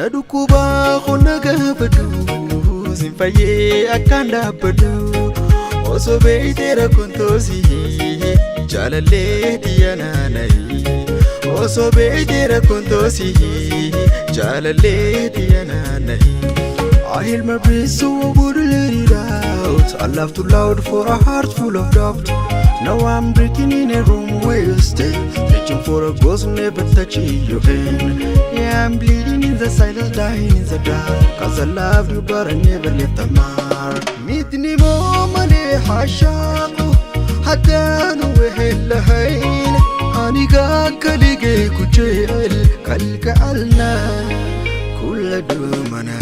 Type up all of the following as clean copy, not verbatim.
Nadukuba khona gabadu Zinfaye akanda badu Oso beitera kuntosi Jalale diyananai Oso beitera kuntosi Jalale diyananai I hear my breath so I wouldn't let it out. I laugh too loud for a heart full of doubt. Now I'm breaking in a room where you stay, reaching for a ghost, never touching your hand. Yeah, I'm bleeding in the silence, dying in the dark. Cause I loved you but I never left a mark. Mitni mo mane hashaqo Haddanu wehella hayn Aniga kalige kucheel Kalka alna Kulla dumana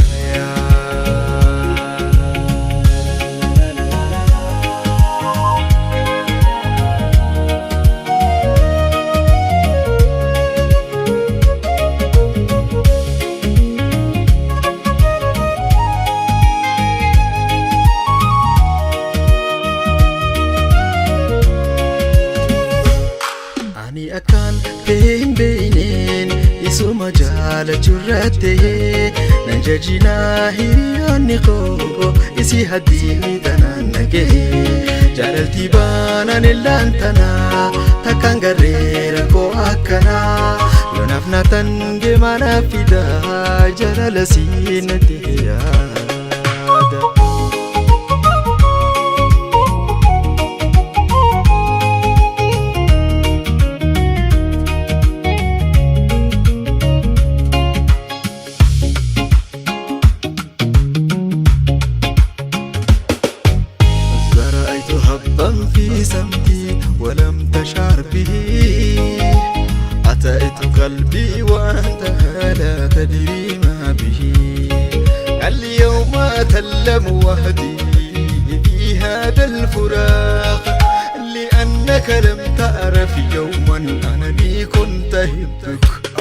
Akan beinen isuma jala jurate nanjajina hiriyani qobo isi hadini tananage jalalti bana nilantana takangarera ko akana yonafna tange mana fida jalala sinatiya في سمتي ولم تشعر به أتيت قلبي وأنت لا تدري ما به اليوم أتلم وحدي في هذا الفراق لأنك لم تعرف يوما أنني كنت أحبك